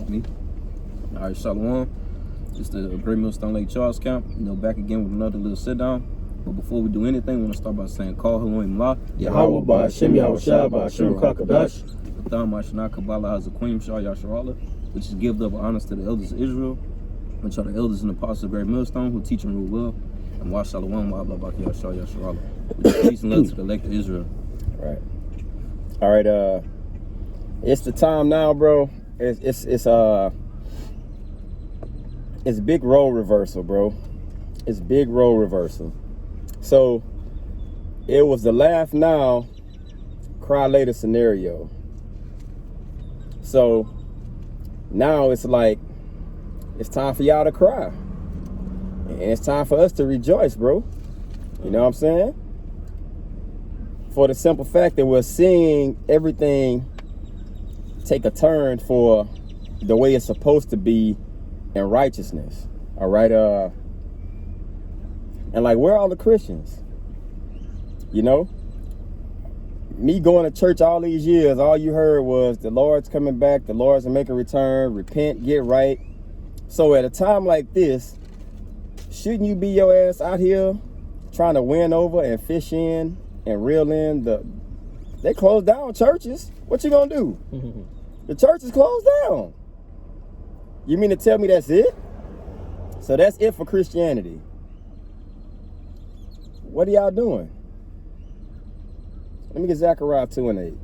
me. All right, Shalom. It's the Great Millstone Lake Charles Camp. Back again with another little sit down. But before we do anything, we want to start by saying, Call Elohim La, Yahweh Ba'Shem Yahushua Ba'Shem Kakadash. Tham Mashana Kabbalah Hazaquim Shah Yasharallah, which is give double honors to the elders of Israel, which are the elders and apostles of Great Millstone, who teach and rule well. And Wa Shalom Wa Blah Shah Yasharallah, which is peace and love to the elect of Israel. Right. All right. It's the time now, bro. It's big role reversal, bro. It's big role reversal. So it was the laugh now, cry later scenario. So now it's like it's time for y'all to cry, and it's time for us to rejoice, bro. You know what I'm saying? For the simple fact that we're seeing everything take a turn for the way it's supposed to be in righteousness. All right. And like, where are all the Christians? You know, me going to church all these years, all you heard was the Lord's coming back, the Lord's gonna make a return, repent, get right. So at a time like this, shouldn't you be your ass out here trying to win over and fish in and reel in they closed down churches. What you gonna do? The church is closed down. You mean to tell me that's it? So that's it for Christianity. What are y'all doing? Let me get Zechariah 2:8.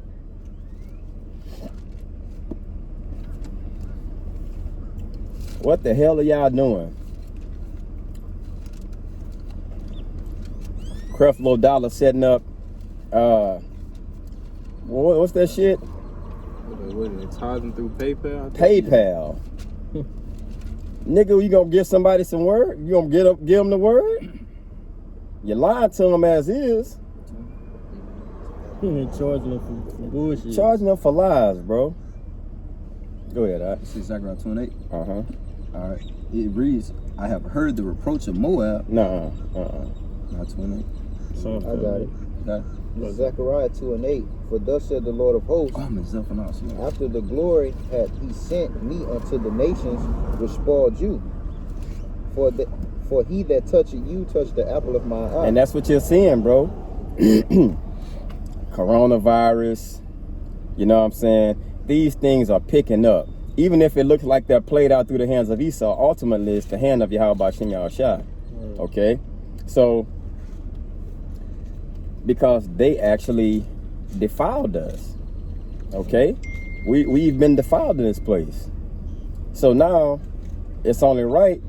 What the hell are y'all doing? Creflo Dollar setting up what's that shit? What is it? Tithing through PayPal? PayPal. Nigga, you gonna give somebody some word? You gonna give them the word? You lying to them as is. Charging them for bullshit. Charging them for lies, bro. Go ahead, all right. This is Zechariah 2:8. Uh-huh. All right. It reads, I have heard the reproach of Moab. Nuh-uh. Not 28. I got it. Okay. Zechariah 2:8. For thus said the Lord of hosts, Oh, I'm in Zephaniah. after the glory had he sent me unto the nations which spoiled you. For he that touched you touched the apple of my eye. And that's what you're seeing, bro. Coronavirus, you know what I'm saying? These things are picking up. Even if it looks like they're played out through the hands of Esau, ultimately it's the hand of Yahweh Ba'Shem Yahushua. Okay? So, because they actually defiled us. Okay? We've been defiled in this place. So now, it's only right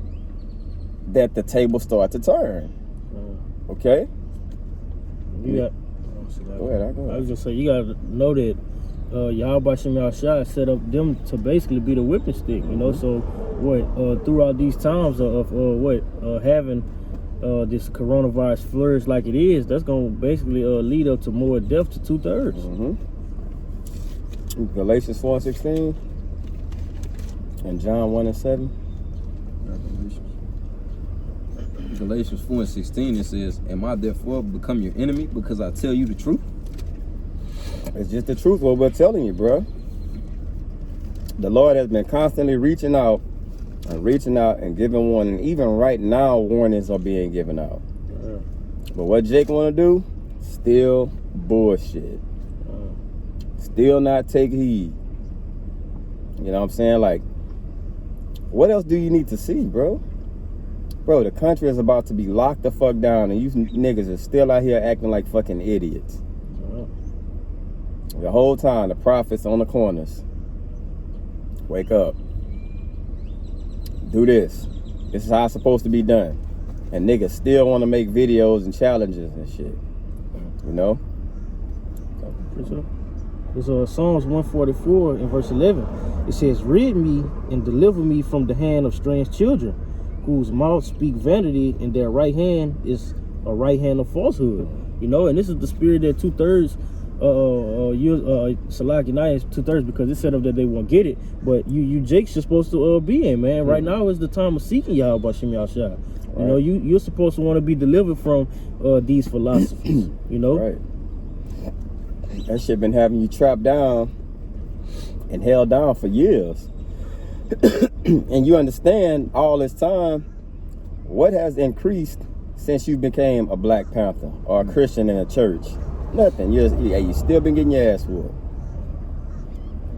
that the tables start to turn. Okay? You got. Go ahead. I was just saying, you gotta know that Yahweh Ba'Shem Yahushua set up them to basically be the whipping stick. You know, so what? Throughout these times of having this coronavirus flourish like it is, that's gonna basically lead up to more death to 2/3. Galatians 4:16 and John 1:7. Galatians 4:16, it says, Am I therefore become your enemy because I tell you the truth? It's just the truth what we're telling you, bro. The Lord has been constantly reaching out and giving warning. Even right now, warnings are being given out. But what Jake want to do? Still bullshit. Still not take heed. You know what I'm saying? Like, what else do you need to see, bro? Bro, the country is about to be locked the fuck down, and you niggas are still out here acting like fucking idiots. The whole time, the prophets on the corners. Wake up. Do this. This is how it's supposed to be done. And niggas still want to make videos and challenges and shit. You know? It's Psalms 144 and verse 11. It says, Rid me and deliver me from the hand of strange children, whose mouth speak vanity, and their right hand is a right hand of falsehood. You know, and this is the spirit that 2/3 Salaki is 2/3, because it set up that they won't get it. But you Jake's supposed to be in, man. Right now is the time of seeking Yahweh Ba'Shem Yahushua. Right. You know, you're supposed to want to be delivered from these philosophies. You know, right? That shit been having you trapped down and held down for years. And you understand all this time, what has increased since you became a Black Panther or a Christian in a church? Nothing. You still been getting your ass whooped.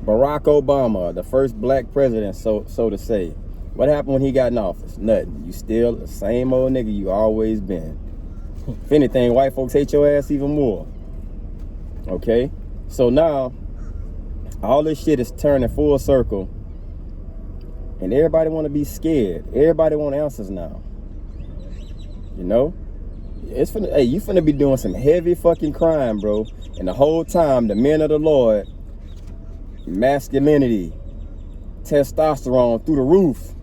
Barack Obama, the first black president, so to say. What happened when he got in office? Nothing. You still the same old nigga you always been. If anything, white folks hate your ass even more. Okay? So now, all this shit is turning full circle. And everybody want to be scared. Everybody want answers now. You know? It's finna, hey, you finna be doing some heavy fucking crime, bro. And the whole time, the men of the Lord, masculinity, testosterone through the roof.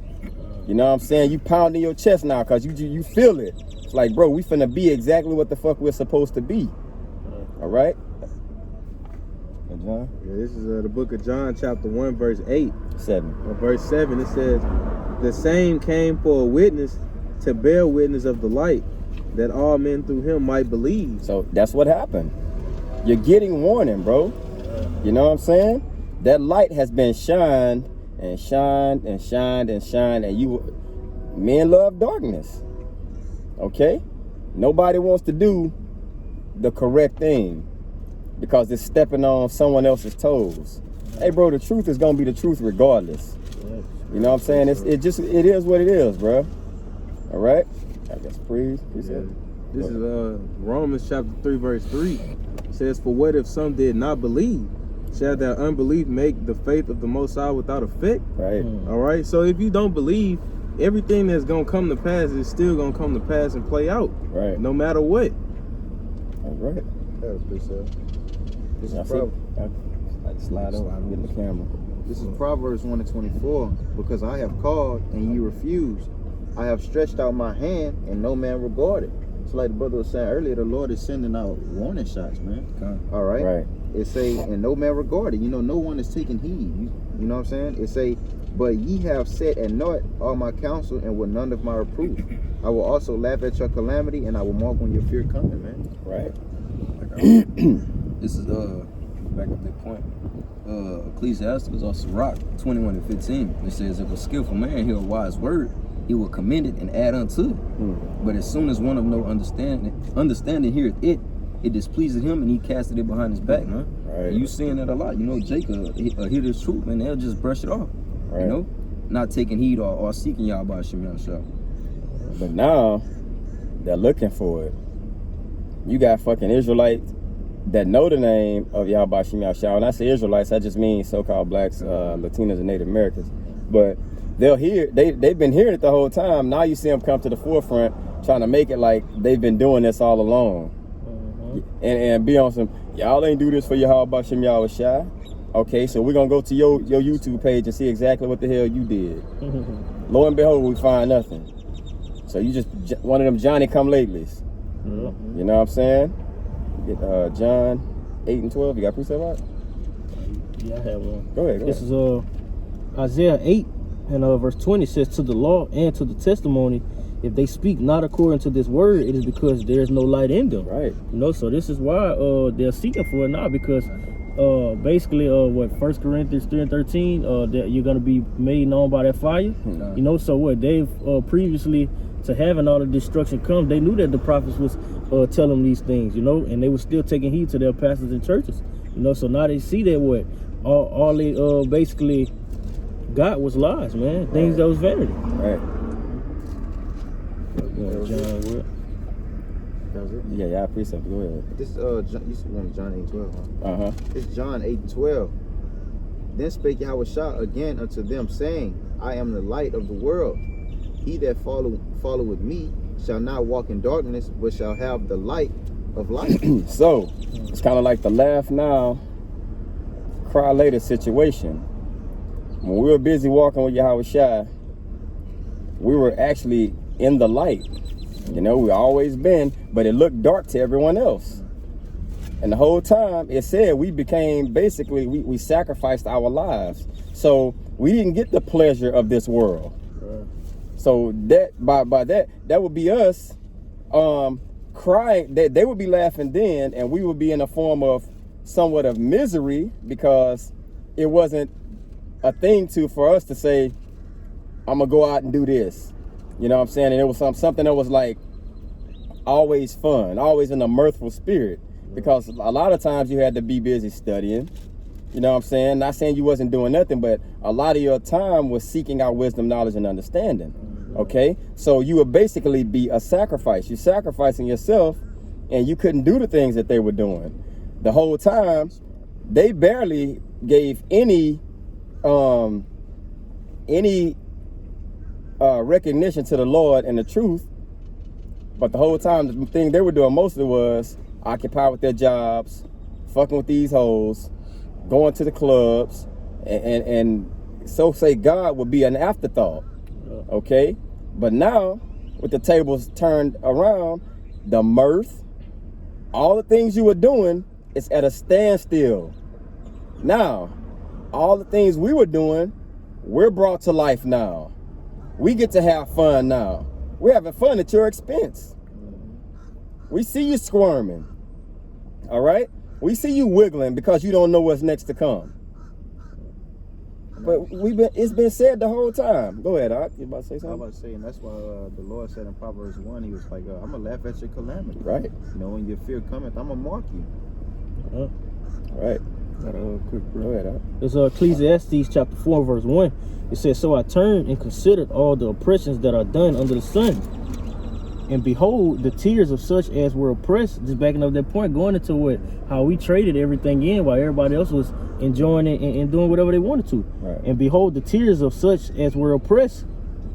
You know what I'm saying? You pounding your chest now because you feel it. It's like, bro, we finna be exactly what the fuck we're supposed to be. All right? John? Yeah, this is the book of John, chapter 1, verse 8. 7. Verse 7, it says, "The same came for a witness, to bear witness of the light, that all men through him might believe." So that's what happened. You're getting warning, bro. You know what I'm saying? That light has been shined and shined and shined and shined, and men love darkness. Okay? Nobody wants to do the correct thing because it's stepping on someone else's toes. Hey, bro, the truth is gonna be the truth regardless. You know what I'm saying? It is what it is, bro. All right? I guess please. Yeah. This is Romans chapter 3, verse 3. It says, "For what if some did not believe? Shall their unbelief make the faith of the Most High without effect?" Right. All right. So if you don't believe, everything that's gonna come to pass is still gonna come to pass and play out. Right. No matter what. All right. That was good, sir. This I is see. I slide over and get the camera. This is Proverbs 1:24. "Because I have called and ye refused. I have stretched out my hand and no man regarded." It's like the brother was saying earlier, the Lord is sending out warning shots, man. Okay. All right? Right. It say, and no man regarded. You know, no one is taking heed. You know what I'm saying? It say, "But ye have set at naught all my counsel and were none of my reproof. I will also laugh at your calamity and I will mark when your fear coming," man. Right. This is back up that point. Ecclesiastes or Sirach 21:15. It says, "If a skillful man hear a wise word, he will commend it and add unto it. But as soon as one of no understanding heareth it, it displeaseth him, and he casteth it behind his back," man. Right. And you seeing that a lot. You know, Jacob hear this truth, man, they'll just brush it off. Right. You know, not taking heed or seeking y'all by Shem Yahshua. But now they're looking for it. You got fucking Israelites that know the name of Yahweh Shem Yahshua. When I say Israelites, I just mean so-called blacks, Latinos, and Native Americans. But they'll hear, they've been hearing it the whole time. Now you see them come to the forefront trying to make it like they've been doing this all along. And be on some, y'all ain't do this for Yahweh Shem Yahshua. Okay, so we're going to go to your YouTube page and see exactly what the hell you did. Lo and behold, we find nothing. So you just one of them Johnny come latelys. You know what I'm saying? Get John 8:12. You got precept out? Yeah, I have one. Go ahead. This is Isaiah 8 and verse 20 says, "To the law and to the testimony, if they speak not according to this word, it is because there is no light in them." Right. You know, so this is why they're seeking for it now, because basically what 1 Corinthians 3:13, that you're gonna be made known by that fire. You know, so what they've previously to having all the destruction come, they knew that the prophets was telling them these things, you know, and they were still taking heed to their pastors and churches. You know, so now they see that what all they basically got was lies, man. Things that was vanity. Right. John, what? That was it. Yeah, I precept. Go ahead. This you want John 8:12, huh? Uh-huh. It's John 8:12. "Then spake Yahushua again unto them, saying, I am the light of the world. He that followeth me shall not walk in darkness, but shall have the light of life." So, it's kind of like the laugh now, cry later situation. When we were busy walking with Yahushua, we were actually in the light. You know, we always been, but it looked dark to everyone else. And the whole time it said we became, basically, we sacrificed our lives. So we didn't get the pleasure of this world. So that by that would be us crying. They would be laughing then, and we would be in a form of somewhat of misery because it wasn't a thing for us to say, I'm gonna go out and do this. You know what I'm saying? And it was something that was like always fun, always in a mirthful spirit. Because a lot of times you had to be busy studying. You know what I'm saying? Not saying you wasn't doing nothing, but a lot of your time was seeking out wisdom, knowledge, and understanding. Okay? So you would basically be a sacrifice. You're sacrificing yourself, and you couldn't do the things that they were doing. The whole time, they barely gave any recognition to the Lord and the truth. But the whole time, the thing they were doing mostly was occupied with their jobs, fucking with these hoes, going to the clubs, and so say God would be an afterthought. Okay? But now, with the tables turned around, the mirth, all the things you were doing is at a standstill. Now, all the things we were doing, we're brought to life now. We get to have fun now. We're having fun at your expense. We see you squirming. All right? We see you wiggling because you don't know what's next to come. But it's been said the whole time. Go ahead, Doc. You about to say I was something? about to say, and that's why the Lord said in Proverbs 1, he was like, I'm going to laugh at your calamity. Right. You know, when your fear cometh, I'm going to mark you. Right. Quick, Go ahead, Doc. It's Ecclesiastes chapter 4, verse 1. It says, so I turned and considered all the oppressions that are done under the sun. And behold, the tears of such as were oppressed, just backing up that point, going into how we traded everything in while everybody else was enjoying it and doing whatever they wanted to. Right. And behold, the tears of such as were oppressed,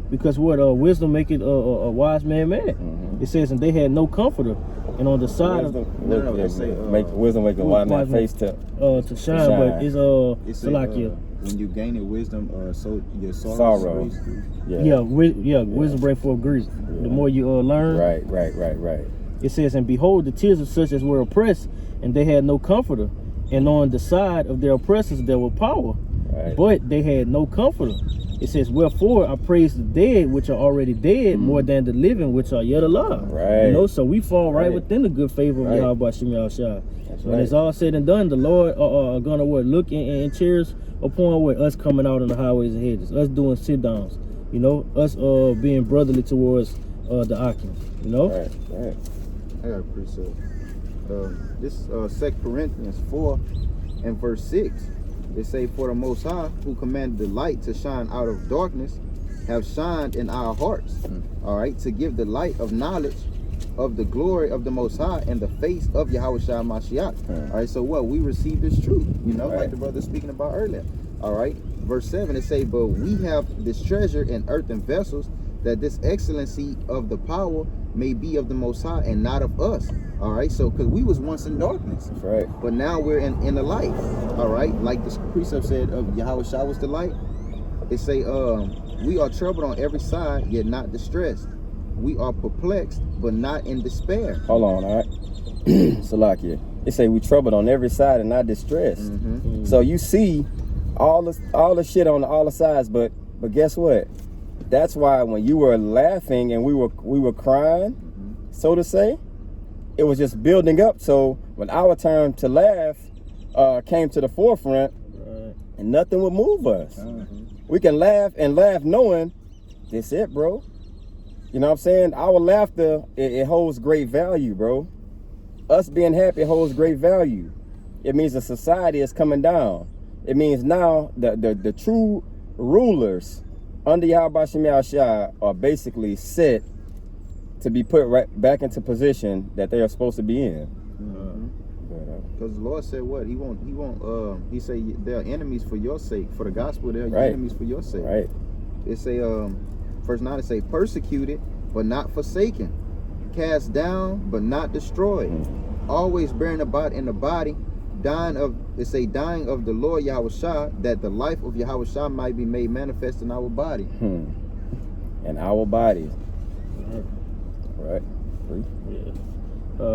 because wisdom maketh a wise man mad. It says, and they had no comforter. And on the side Wisdom make a wise man face to shine, but it's Salakia. When you gain in wisdom, so your sorrow. Wisdom bring forth grief. The more you learn. Right. It says, and behold, the tears of such as were oppressed, and they had no comforter. And on the side of their oppressors there were power, but they had no comforter. It says, wherefore I praise the dead which are already dead more than the living which are yet alive. Right. You know, so we fall right within the good favor of Yahweh Shem Yahushua. When it's all said and done, the Lord are gonna look and cheers upon us coming out on the highways and hedges, us doing sit downs, you know, us being brotherly towards the Akim, you know. Right. I got a precept. This 2 Corinthians 4 and verse 6. It say, for the Most High, who commanded the light to shine out of darkness, have shined in our hearts, all right, to give the light of knowledge of the glory of the Most High and the face of Yahushua Mashiach. All right, so what? We receive this truth, you know, like the brother speaking about earlier. All right, verse 7, it say, but we have this treasure in earthen vessels, that this excellency of the power may be of the Most High and not of us. All right, so because we was once in darkness, That's right. but now we're in the light. All right, like the precept said of Yahushua was the light. It say, we are troubled on every side, yet not distressed. We are perplexed, but not in despair. Hold on, all right. Salakia. It say we troubled on every side and not distressed. So you see all the shit on all the sides, but guess what? That's why when you were laughing and we were crying, so to say, it was just building up. So when our turn to laugh came to the forefront, and nothing would move us. We can laugh and laugh knowing that's it, bro. You know what I'm saying? Our laughter, it holds great value, bro. Us being happy holds great value. It means the society is coming down. It means now the true rulers under Yahweh Shem Yahushua are basically set to be put right back into position that they are supposed to be in. Because the Lord said what? He said they're enemies for your sake. For the gospel, they're enemies for your sake. Right. It say, verse 9, it say, persecuted, but not forsaken. Cast down, but not destroyed. Always bearing about in the body, dying of the Lord Yahushua, that the life of Yahushua might be made manifest in our body. In our bodies. Right.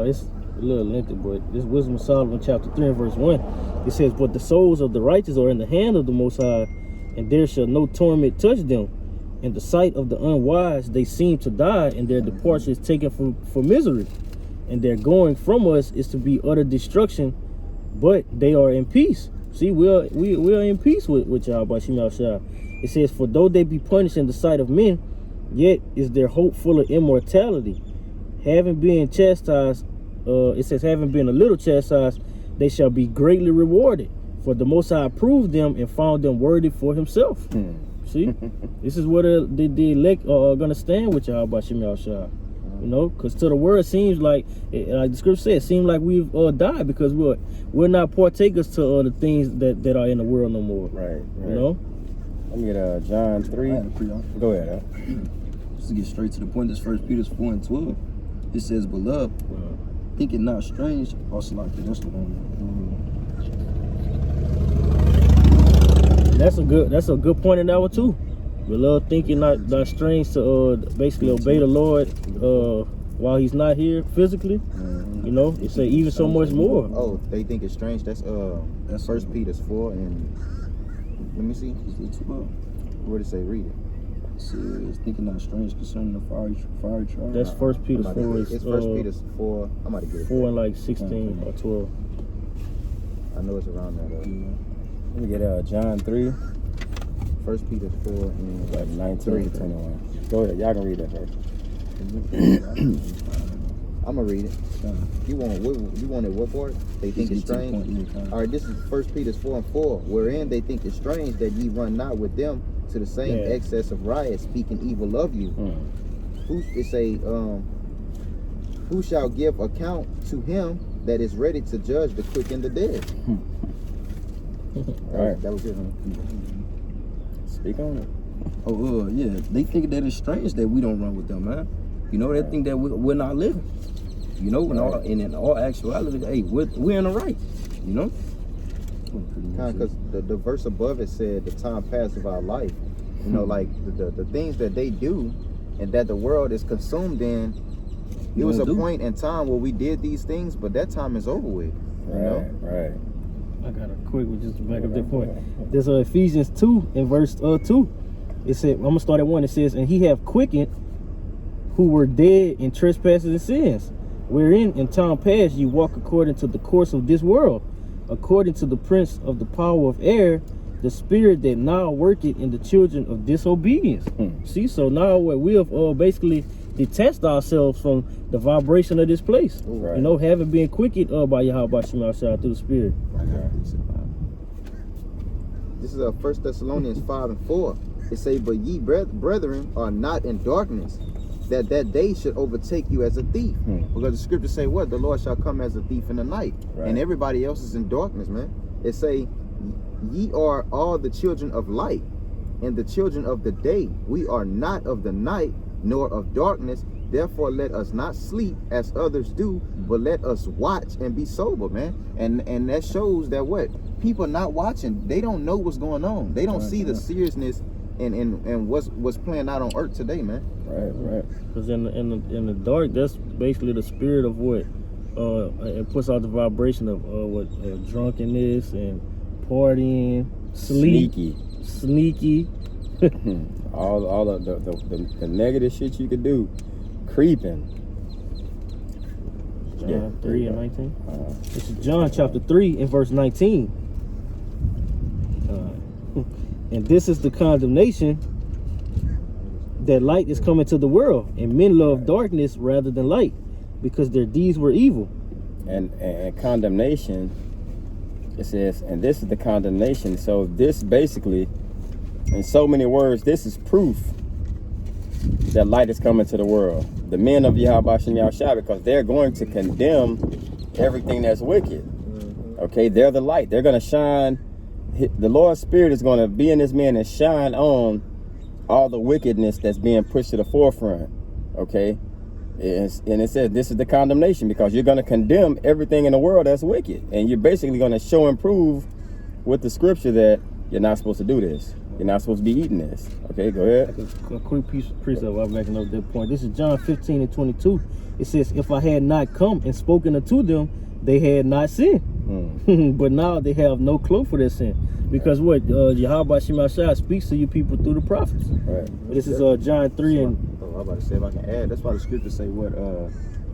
It's a little lengthy, but this Wisdom of Solomon chapter 3 and verse 1. It says, but the souls of the righteous are in the hand of the Most High, and there shall no torment touch them. In the sight of the unwise they seem to die, and their departure is taken for misery. And their going from us is to be utter destruction, but they are in peace. See, we're in peace with Yahweh Shem Yahushua. It says, for though they be punished in the sight of men, yet is their hope full of immortality. Having been chastised, it says, having been a little chastised, they shall be greatly rewarded. For the Most High approved them and found them worthy for himself. See, this is where the elect are going to stand with Yahweh Shem Yahushua. You know, because to the world, it seems like the scripture says, it seems like we've died because we're not partakers to the things that are in the world no more. Right. You know. Let me get John 3. I had a pre-op. Go ahead. Just to get straight to the point, this 1 Peter 4:12. It says, beloved, think it not strange. Also like that's the one. That's a good point in that one too. Beloved, think it not strange to basically obey the Lord while he's not here physically. You know, it say even so much more. Oh, they think it's strange. That's 1 Peter 4 and let me see. Where did it say? Read it. It says, thinking not strange concerning the fiery trial. That's 1 Peter 4. It's 1 Peter 4. I'm about to get it. 4 and like 16 or 12. I know it's around that. Let me get John 3, 1 Peter 4 and like 19 to 21. Go ahead. Y'all can read that first. I'm gonna read it. You want it what for it? They think it's strange. All right, this is 1 Peter 4 and 4, wherein they think it's strange that ye run not with them to the same excess of riot, speaking evil of you. Who shall give account to him that is ready to judge the quick and the dead? Right. That was it. Speak on it. Oh, yeah. They think that it's strange that we don't run with them, man. You know, they think that we're not living. You know, in all actuality, hey, we're in the right. You know? Because the verse above it said the time past of our life. You know, like the things that they do and that the world is consumed in. It was a point in time where we did these things, but that time is over with. You know? Right. I got a quick one just to back up that point. There's Ephesians 2 in verse 2. It said, I'm gonna start at 1. It says, and he have quickened who were dead in trespasses and sins, wherein in time past you walk according to the course of this world, according to the prince of the power of air, the spirit that now worketh in the children of disobedience. See, so now we have basically detached ourselves from the vibration of this place. Right. You know, having been quickened by Yahweh Shem Yahushua through the spirit. This is 1 Thessalonians 5 and 4. It say, but ye brethren are not in darkness, that day should overtake you as a thief. Because the scriptures say what? The Lord shall come as a thief in the night. Right. And everybody else is in darkness, man. It say, ye are all the children of light and the children of the day. We are not of the night nor of darkness. Therefore let us not sleep as others do, but let us watch and be sober, man. And that shows that what? People not watching. They don't know what's going on. They don't see the seriousness and what's playing out on earth today, man. Right. Because in the dark, that's basically the spirit of what it puts out the vibration of drunkenness and partying, sneaky. all of the negative shit you could do, creeping. John 3 and 19. This is John chapter 3 and verse 19. And this is the condemnation, that light is coming to the world, and men love darkness rather than light, because their deeds were evil. And condemnation, it says, and this is the condemnation. So this basically, in so many words, this is proof that light is coming to the world. The men of Yahweh Shem Yahushua, because they're going to condemn everything that's wicked. Okay, they're the light. They're going to shine. The Lord's Spirit is going to be in this man and shine on all the wickedness that's being pushed to the forefront. Okay, and it says this is the condemnation, because you're going to condemn everything in the world that's wicked, and you're basically going to show and prove with the scripture that you're not supposed to do this. You're not supposed to be eating this. Okay, go ahead. A quick precept while I'm making up that point. This is John 15 and 22. It says, if I had not come and spoken unto them, they had not sinned. But now they have no cloak for their sin. Because what? Yahweh Shem Yahushua speaks to you people through the prophets. Right. This is John 3 and... I'm about to say, if I can add, that's why the scriptures say what?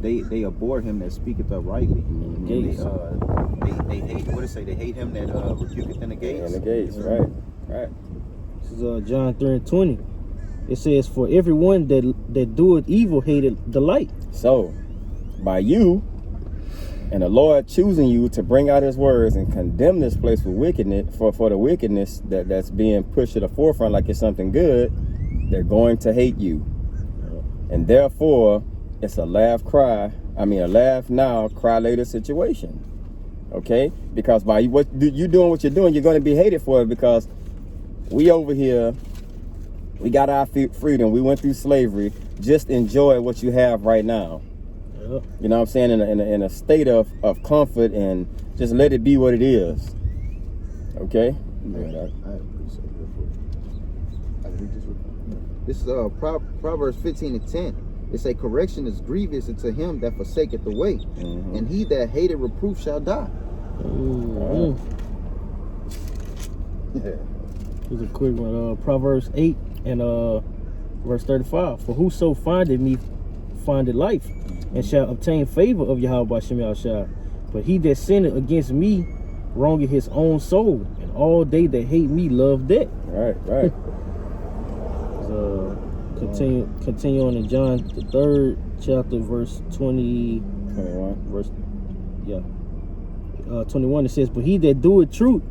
they abhor him that speaketh uprightly. And they hate, what it say? They hate him that rebuketh in the gates. In the gates, right. This is John 3:20. It says, "For everyone that doeth evil hated the light." So, by you and the Lord choosing you to bring out his words and condemn this place for wickedness, for the wickedness that's being pushed to the forefront like it's something good, they're going to hate you. And therefore, it's a laugh now, cry later situation. Okay? Because by what you doing what you're doing, you're going to be hated for it, because we over here, we got our freedom. We went through slavery. Just enjoy what you have right now. Yeah. You know what I'm saying? In a state of comfort, and just let it be what it is. Okay? I appreciate that. This is Proverbs 15:10. It say, correction is grievous unto him that forsaketh the way, and he that hateth reproof shall die. Here's a quick one. Proverbs 8 and verse 35. For whoso findeth me findeth life, and shall obtain favor of Yahweh B'Shem Yahushua. But he that sinneth against me wrongeth his own soul, and all they that hate me love death. Right. Continue on in John the 3rd chapter, verse 21. 21. It says, but he that doeth truth.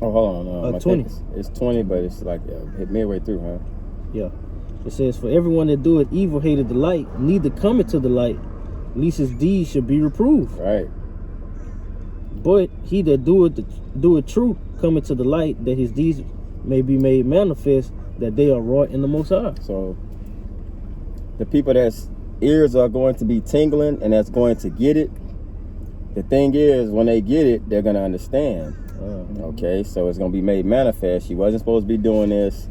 Oh, hold on. I 20. think it's 20, but it's like midway through, huh? Yeah. It says, for everyone that doeth evil hated the light, neither cometh to the light, lest his deeds should be reproved. Right. But he that doeth truth cometh to the light, that his deeds may be made manifest, that they are wrought in the Most High. So the people that's ears are going to be tingling and that's going to get it. The thing is, when they get it, they're going to understand. Okay, so it's going to be made manifest. You wasn't supposed to be doing this.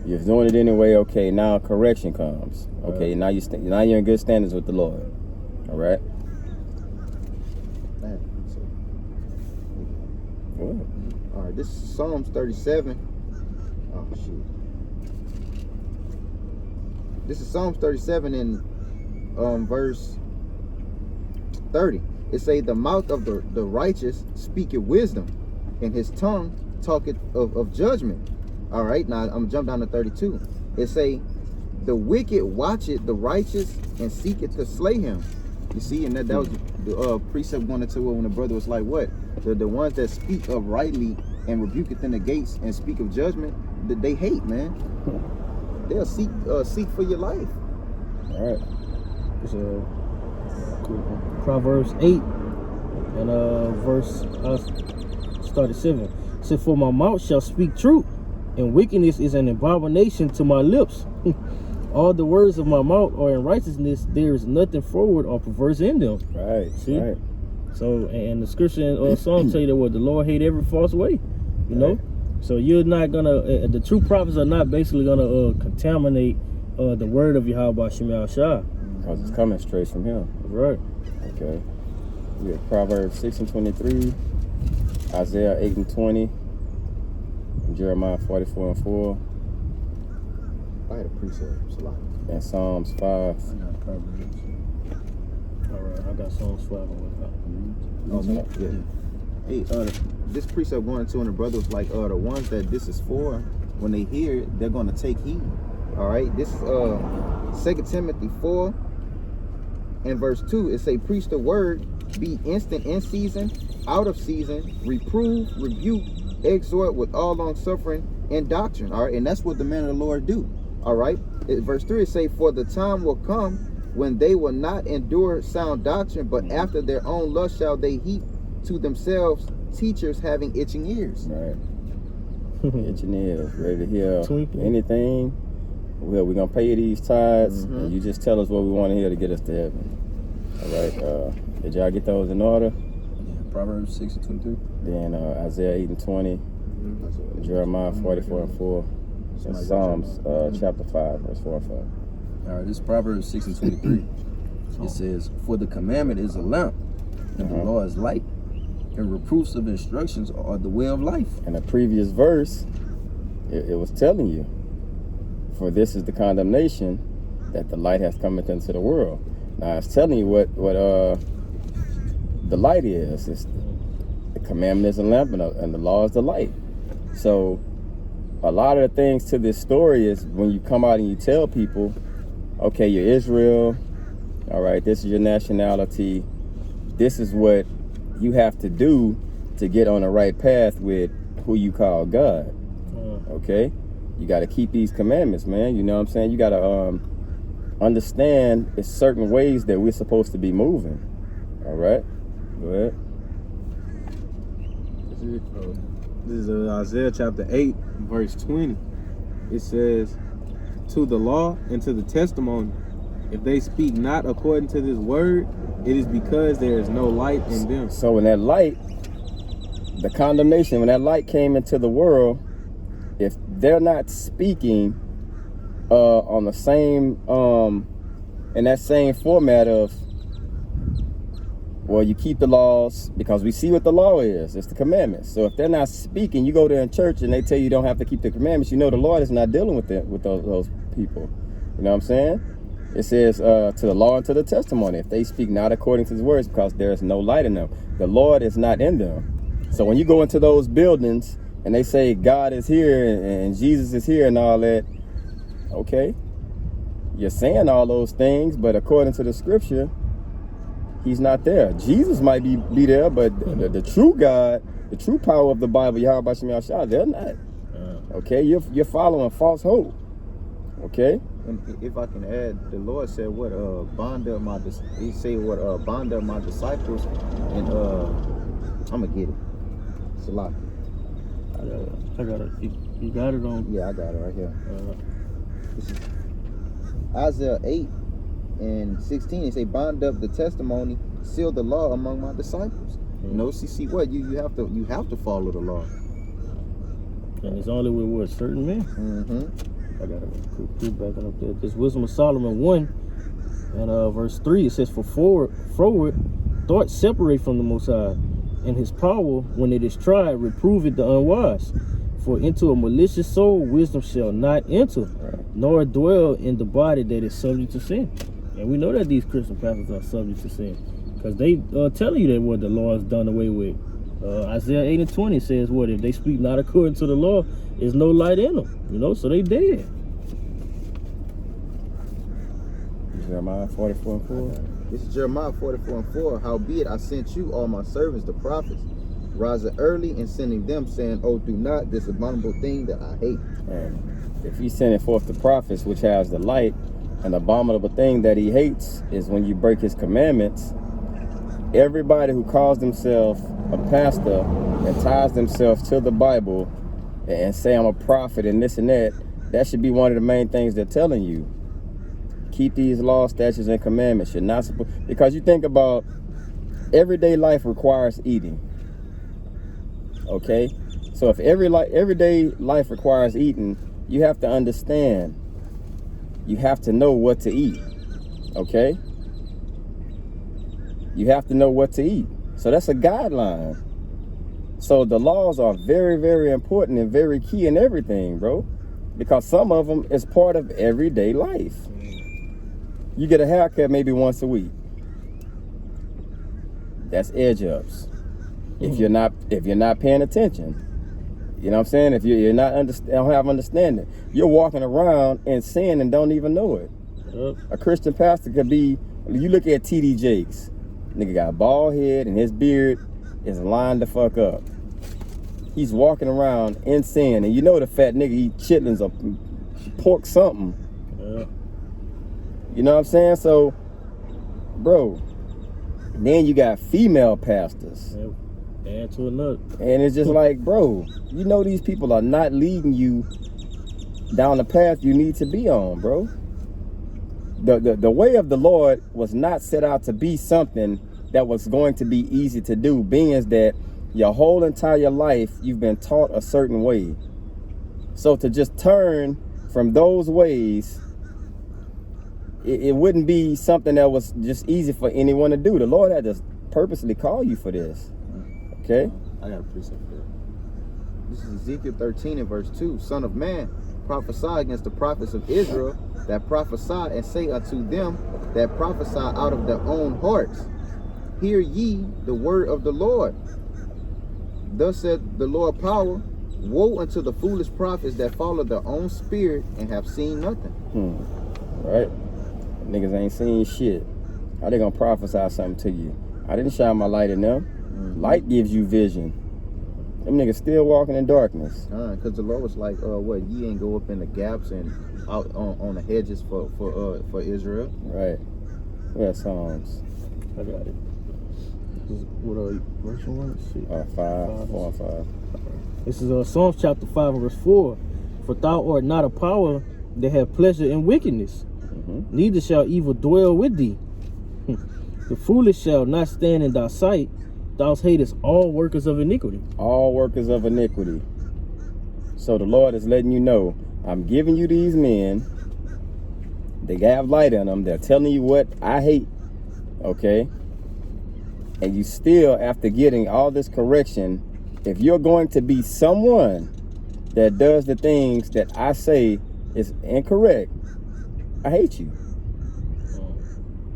You're doing it anyway. Okay, now correction comes. Okay, now you're in good standards with the Lord. All right. All right, this is Psalms 37. Oh shoot. This is Psalms 37 in verse 30. It say, the mouth of the righteous speaketh wisdom, and his tongue talketh of judgment. All right, now I'm gonna jump down to 32. It say, the wicked watcheth the righteous and seeketh to slay him. You see, and that was the precept 1 and 2 when the brother was like, what? The ones that speak uprightly and rebuketh in the gates and speak of judgment, that they hate, man. They'll seek for your life. All right. So, Proverbs 8 and verse start at 7. It said, for my mouth shall speak truth, and wickedness is an abomination to my lips. All the words of my mouth are in righteousness. There is nothing forward or perverse in them. Right. See? Right. So, and the scripture in Psalm tell you that what the Lord hate every false way. You know? So you're not gonna, the true prophets are not basically gonna contaminate the word of Yahweh B'Shem Yahushua. Because it's coming straight from him. Right. Okay. We have Proverbs 6 and 23, Isaiah 8 and 20, Jeremiah 44 and 4. I had a precept. It's a lot. And Psalms 5. All right, I got Psalms 5 and what? Yeah. Hey, this precept 1 and 2, and the brother was like, the ones that this is for, when they hear it, they're gonna take heed. All right. This is 2 Timothy 4 and verse 2. It say, preach the word, be instant in season, out of season, reprove, rebuke, exhort with all long suffering and doctrine. All right, and that's what the man of the Lord do. All right. Verse 3 it say, for the time will come when they will not endure sound doctrine, but after their own lust shall they heap to themselves teachers having itching ears. Right. Itching ears, ready to hear anything. Well, we're gonna pay you these tithes, and you just tell us what we want to hear to get us to heaven. All right. Did y'all get those in order? Yeah, Proverbs 6 and 23. Then Isaiah 8 and 20, Jeremiah 44 and 4, and Psalms chapter 5, verse 4 and 5. All right, this is Proverbs 6 and 23. It says, for the commandment is a lamp, and the law is light, and reproofs of instructions are the way of life. And the previous verse, it was telling you, for this is the condemnation, that the light has come into the world. Now it's telling you what the light is. It's the commandment is a lamp and the law is the light. So a lot of the things to this story is when you come out and you tell people, okay, you're Israel, all right, this is your nationality, this is what you have to do to get on the right path with who you call God. Okay? You got to keep these commandments, man. You know what I'm saying? You got to understand it's certain ways that we're supposed to be moving. All right? Go ahead. This is Isaiah chapter 8, verse 20. It says, to the law and to the testimony, if they speak not according to this word, it is because there is no light in them. So when that light, the condemnation, when that light came into the world, if they're not speaking on the same, in that same format of, well, you keep the laws because we see what the law is. It's the commandments. So if they're not speaking, you go there in church and they tell you don't have to keep the commandments. You know the Lord is not dealing with those people. You know what I'm saying? It says to the law and to the testimony. If they speak not according to his words, because there is no light in them. The Lord is not in them. So when you go into those buildings and they say God is here and Jesus is here and all that, okay, you're saying all those things, but according to the scripture, he's not there. Jesus might be there, but the true God, the true power of the Bible, Yahweh Shem Yahshua, they're not. Okay, you're following false hope. Okay. And if I can add, the Lord said, "What bond up my He said what bond up my disciples," and I'm gonna get it. It's a lot. I got it. You got it on? Yeah, I got it right here. This is Isaiah 8 and 16. It say, "Bond up the testimony, seal the law among my disciples." You know, see what you have to follow the law. And it's only with what, certain men. I got it. Keep backing up there. This Wisdom of Solomon 1 and verse 3. It says, "For forward thoughts separate from the Most High, and his power, when it is tried, reproveth the unwise. For into a malicious soul wisdom shall not enter, nor dwell in the body that is subject to sin." And we know that these Christian pastors are subject to sin, because they telling you that what the law is done away with. Isaiah 8 and 20 says what? If they speak not according to the law, there's no light in them. You know, so they dead. Jeremiah 44 and 4. This is Jeremiah 44 and 4. "Howbeit I sent you all my servants, the prophets, rising early and sending them, saying, Oh, do not this abominable thing that I hate." And if he's sending forth the prophets, which has the light, an abominable thing that he hates is when you break his commandments. Everybody who calls themselves a pastor and ties themselves to the Bible and say I'm a prophet and this and that, that should be one of the main things they're telling you. Keep these laws, statutes, and commandments. You're not supposed, because you think about everyday life requires eating. Okay? So if everyday life requires eating, you have to understand. You have to know what to eat. Okay? You have to know what to eat. So that's a guideline. So the laws are very, very important and very key in everything, bro. Because some of them is part of everyday life. You get a haircut maybe once a week. That's edge ups. If you're not paying attention. You know what I'm saying? If you're not don't have understanding. You're walking around in sin and don't even know it. A Christian pastor could be, you look at T.D. Jakes. Nigga got a bald head and his beard is lined the fuck up. He's walking around in sin, and you know the fat nigga eat chitlins or pork something. You know what I'm saying? So, bro, then you got female pastors. Add to another. And it's just like, bro, you know these people are not leading you down the path you need to be on, bro. The way of the Lord was not set out to be something that was going to be easy to do, being as that your whole entire life you've been taught a certain way. So to just turn from those ways, it wouldn't be something that was just easy for anyone to do. The Lord had to purposely call you for this. Okay? I got a precept for that. This is Ezekiel 13 and verse 2. "Son of man, prophesy against the prophets of Israel, that prophesy and say unto them, that prophesy out of their own hearts. Hear ye the word of the Lord. Thus said the Lord power, woe unto the foolish prophets that follow their own spirit and have seen nothing. Right? Niggas ain't seen shit. How they gonna prophesy something to you? I didn't shine my light in them. Light gives you vision. Them niggas still walking in darkness. Because the Lord was like, what, ye ain't go up in the gaps and out on the hedges for Israel. Right. Where Psalms? I got it. What verse 1? Let's see. 4 and 5. This is Psalms chapter 5 and verse 4. For thou art not a power that have pleasure in wickedness, neither shall evil dwell with thee. The foolish shall not stand in thy sight. Thou hatest all workers of iniquity. All workers of iniquity. So the Lord is letting you know, I'm giving you these men. They have light in them. They're telling you what I hate. Okay? And you still, after getting all this correction, if you're going to be someone that does the things that I say is incorrect, I hate you.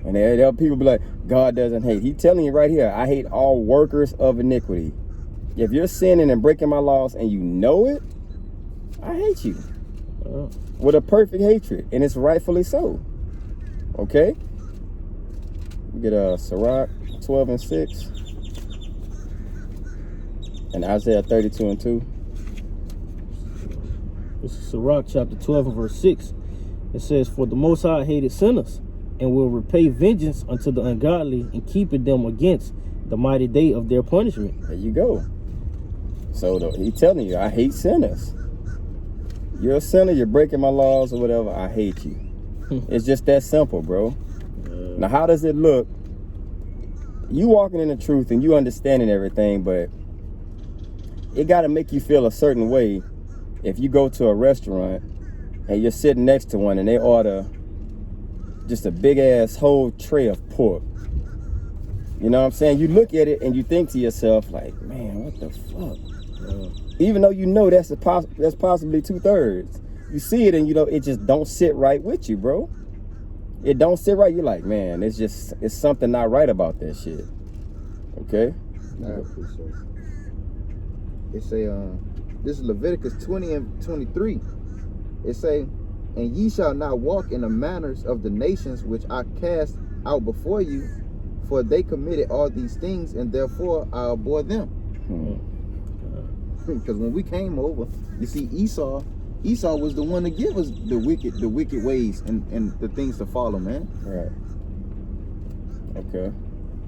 And there people be like, God doesn't hate. He's telling you right here, I hate all workers of iniquity. If you're sinning and breaking my laws and you know it, I hate you. With a perfect hatred. And it's rightfully so. Okay? We get Sirach 12 and 6. And Isaiah 32 and 2. This is Sirach chapter 12 and verse 6. It says, for the Most High hated sinners, and will repay vengeance unto the ungodly, and keeping them against the mighty day of their punishment. There you go. So he's telling you, I hate sinners. You're a sinner, you're breaking my laws or whatever, I hate you. It's just that simple, bro. Now, how does it look? You walking in the truth and you understanding everything, but it got to make you feel a certain way if you go to a restaurant and you're sitting next to one and they order just a big ass whole tray of pork. You know what I'm saying? You look at it and you think to yourself like, man, what the fuck? Even though you know that's possibly 2/3. You see it and you know it just don't sit right with you, bro. It don't sit right. You're like, man, it's something not right about that shit. Okay? I appreciate it. It say, this is Leviticus 20 and 23. It say, and ye shall not walk in the manners of the nations which I cast out before you, for they committed all these things, and therefore I abhor them. Because when we came over, you see, Esau was the one to give us the wicked ways and the things to follow, man. Right. Okay.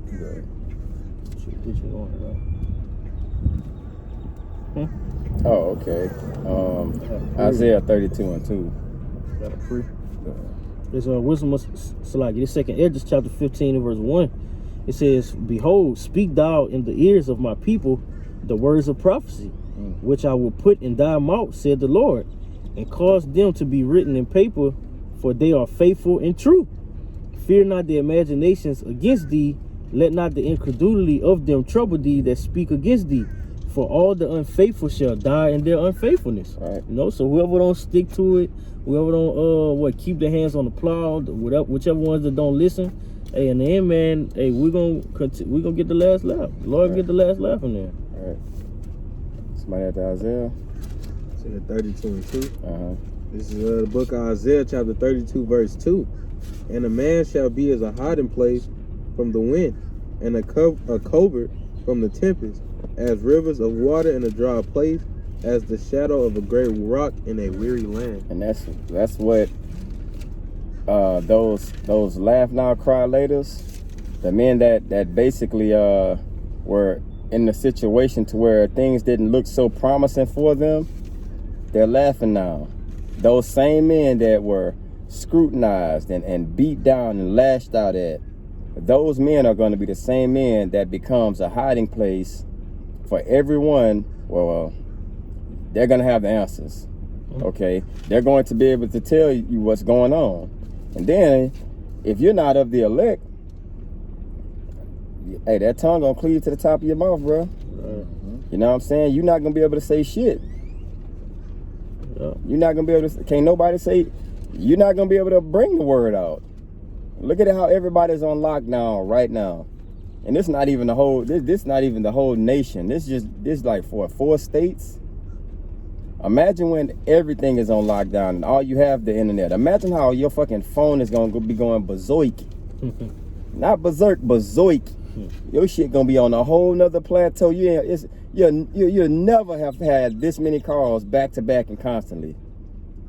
Good. Oh, okay. Isaiah 32 and 2. Got a free. There's wisdom of Salaki. This second Esdras chapter 15 and verse 1. It says, behold, speak thou in the ears of my people the words of prophecy, which I will put in thy mouth, said the Lord, and cause them to be written in paper, for they are faithful and true. Fear not the imaginations against thee, let not the incredulity of them trouble thee that speak against thee. For all the unfaithful shall die in their unfaithfulness. Right. You know, so whoever don't stick to it, whoever don't keep their hands on the plow, whichever ones that don't listen, hey, in the end, man, hey, we're gonna get the last laugh. The Lord get the last laugh in there. All right. Somebody at the Isaiah? It's in 32 and 2. This is the book of Isaiah, chapter 32, verse 2. And a man shall be as a hiding place from the wind, and a covert from the tempest, as rivers of water in a dry place, as the shadow of a great rock in a weary land. And that's what those laugh now, cry laters, the men that basically were in the situation to where things didn't look so promising for them, they're laughing now. Those same men that were scrutinized and beat down and lashed out at, those men are going to be the same men that becomes a hiding place for everyone. Well, they're going to have the answers. Okay? They're going to be able to tell you what's going on. And then, if you're not of the elect, hey, that tongue going to cleave to the top of your mouth, bro. You know what I'm saying? You're not going to be able to say shit. You're not going to be able to, can't nobody say, you're not going to be able to bring the word out. Look at how everybody's on lockdown right now. And this not even the whole this not even the whole nation. This like for 4 states. Imagine when everything is on lockdown and all you have the internet. Imagine how your fucking phone is gonna be going berserk. Not berserk, berserk. Your shit gonna be on a whole nother plateau. You'll never have had this many calls back to back and constantly.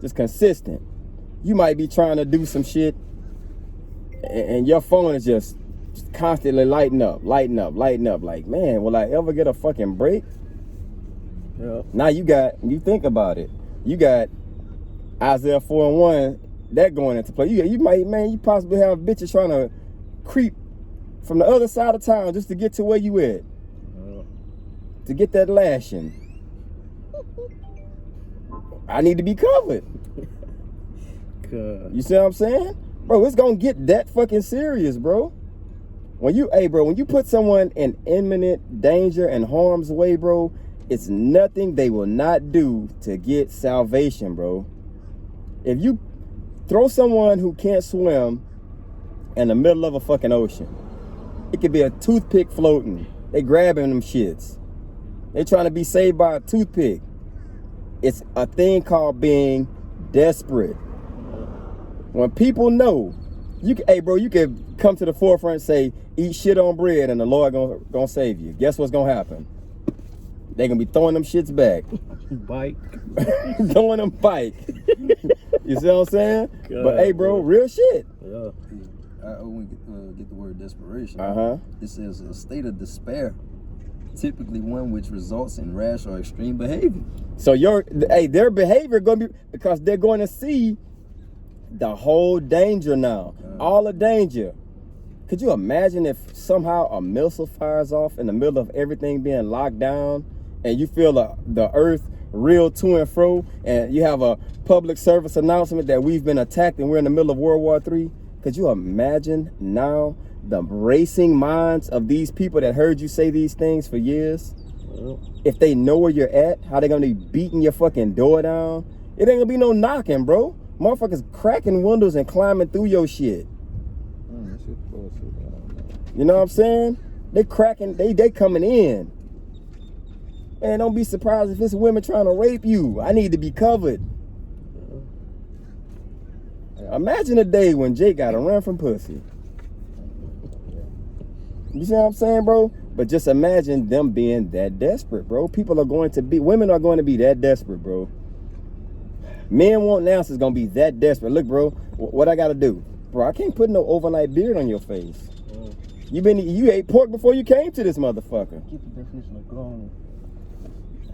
Just consistent. You might be trying to do some shit and your phone is just constantly lighting up. Like, man, will I ever get a fucking break? Yeah. Now you think about it. You got Isaiah 4:1, that going into play. You possibly have bitches trying to creep from the other side of town just to get to where you at. To get that lashing. I need to be covered. God. You see what I'm saying? Bro, it's gonna get that fucking serious, bro. When you put someone in imminent danger and harm's way, bro, it's nothing they will not do to get salvation, bro. If you throw someone who can't swim in the middle of a fucking ocean, it could be a toothpick floating. They grabbing them shits. They trying to be saved by a toothpick. It's a thing called being desperate. When people know, you could come to the forefront and say, eat shit on bread and the Lord gonna save you. Guess what's gonna happen? They gonna be throwing them shits back. Bike. Throwing them bike. You see what I'm saying? God, but hey, bro, real shit. Yeah. I only get the word desperation. It says a state of despair, typically one which results in rash or extreme behavior. So their behavior gonna be, because they're going to see the whole danger now. All the danger. Could you imagine if somehow a missile fires off in the middle of everything being locked down and you feel the earth reel to and fro and you have a public service announcement that we've been attacked and we're in the middle of World War III? Could you imagine now the racing minds of these people that heard you say these things for years? If they know where you're at, how they gonna be beating your fucking door down? It ain't gonna be no knocking, bro. Motherfuckers cracking windows and climbing through your shit. You know what I'm saying? They cracking, they coming in. Man, don't be surprised if it's women trying to rape you. I need to be covered. Imagine a day when Jake gotta run from pussy. You see what I'm saying, bro? But just imagine them being that desperate, bro. Women are going to be that desperate, bro. Men wanting answers gonna be that desperate. Look, bro, what I gotta do? Bro, I can't put no overnight beard on your face. You ate pork before you came to this motherfucker. Get the definition of grown.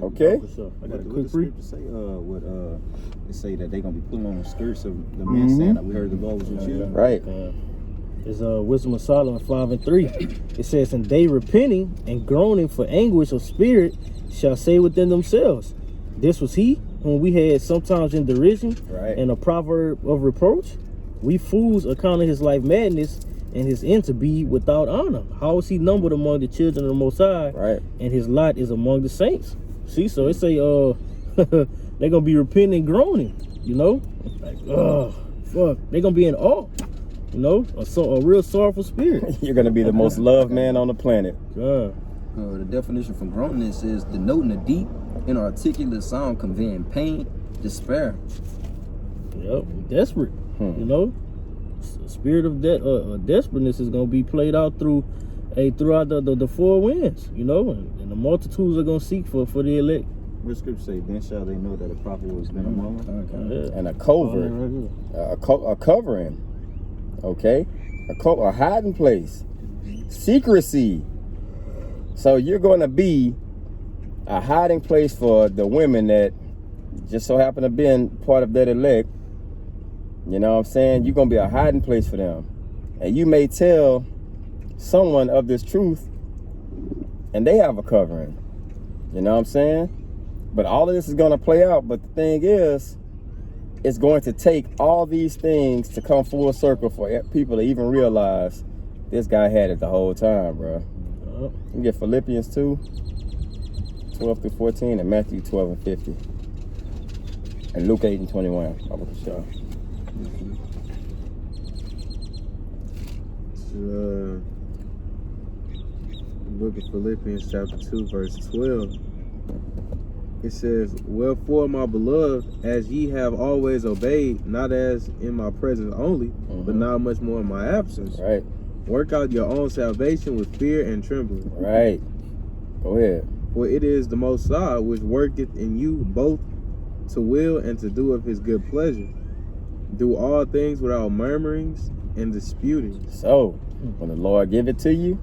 Okay? For sure. I got a What quick the brief. scripture say? It say that they gonna be pulling on the skirts of the men saying that we heard the Lord was with you. Right. It's Wisdom of Solomon 5:3. It says, and they repenting and groaning for anguish of spirit shall say within themselves, this was he whom we had sometimes in derision Right. and a proverb of reproach. We fools accounted his life madness and his end to be without honor. How is he numbered among the children of the Most High? Right. And his lot is among the saints. See, so it say they're gonna be repenting and groaning, you know? Like, oh fuck. They're gonna be in awe. You know? A real sorrowful spirit. You're gonna be the most loved man on the planet. God. The definition for groaning is denoting a deep, inarticulate sound conveying pain, despair. Yep. Desperate. You know? The spirit of desperateness is gonna be played out throughout the four winds, you know, and the multitudes are gonna seek for the elect. What scripture say? Then shall they know that a prophet was been among them. Yeah. And a covert, a covering, okay? A hiding place, secrecy. So you're going to be a hiding place for the women that just so happen to be part of that elect. You know what I'm saying? You're going to be a hiding place for them. And you may tell someone of this truth and they have a covering. You know what I'm saying? But all of this is going to play out. But the thing is, it's going to take all these things to come full circle for people to even realize this guy had it the whole time, bro. You get Philippians 2, 12 through 14, and Matthew 12 and 50. And Luke 8 and 21. book of Philippians chapter 2 verse 12. It says, "Wherefore, my beloved, as ye have always obeyed, not as in my presence only, but now much more in my absence, Right. work out your own salvation with fear and trembling. Right. Go ahead. For it is the Most High which worketh in you both to will and to do of his good pleasure. Do all things without murmurings and disputings." So, when the Lord give it to you,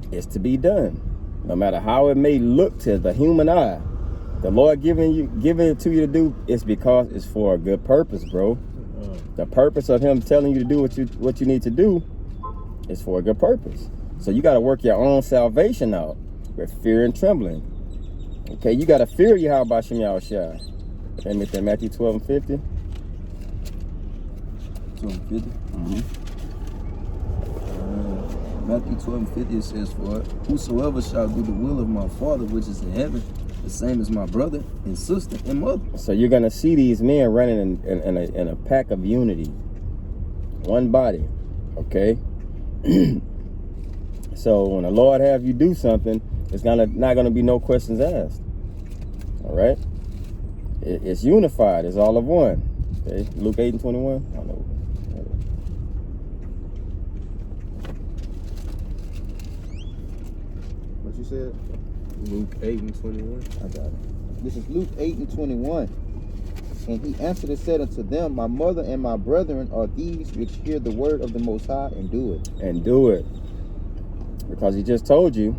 it's to be done. No matter how it may look to the human eye, the Lord giving it to you to do, it's because it's for a good purpose, bro. The purpose of him telling you to do what you need to do is for a good purpose. So you got to work your own salvation out with fear and trembling. Okay, you got to fear Yahweh Shem Yahushua. Okay, make that Matthew 12 and 50. 12:50. Matthew 12:50 it says, "For whosoever shall do the will of my Father which is in heaven, the same as my brother and sister and mother." So you're gonna see these men running in a pack of unity, one body. Okay. So when the Lord have you do something, it's not gonna be no questions asked. All right. It's unified. It's all of one. Okay. Luke 8 and 21. I don't know. What you said? Luke 8 and 21. I got it. This is Luke 8 and 21. And he answered and said unto them, My mother and my brethren are these which hear the word of the Most High and do it. And do it. Because he just told you,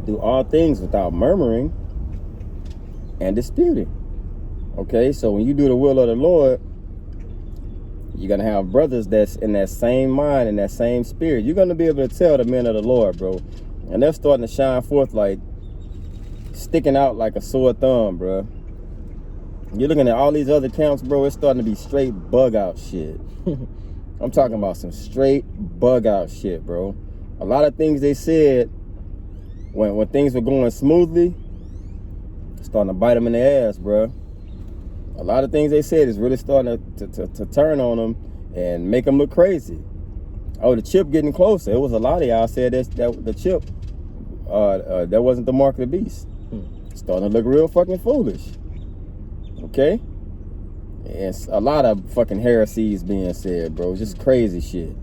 do all things without murmuring and disputing. Okay, so when you do the will of the Lord, you're going to have brothers that's in that same mind and that same spirit. You're going to be able to tell the men of the Lord, bro. And they're starting to shine forth like, sticking out like a sore thumb, bro. You're looking at all these other camps, bro. It's starting to be straight bug out shit. I'm talking about some straight bug out shit, bro. A lot of things they said when things were going smoothly, starting to bite them in the ass, bro. A lot of things they said is really starting to turn on them and make them look crazy. Oh, the chip getting closer. It was a lot of y'all said that the chip, that wasn't the mark of the beast. Starting to look real fucking foolish. Okay? And a lot of fucking heresies being said, bro. Just crazy shit.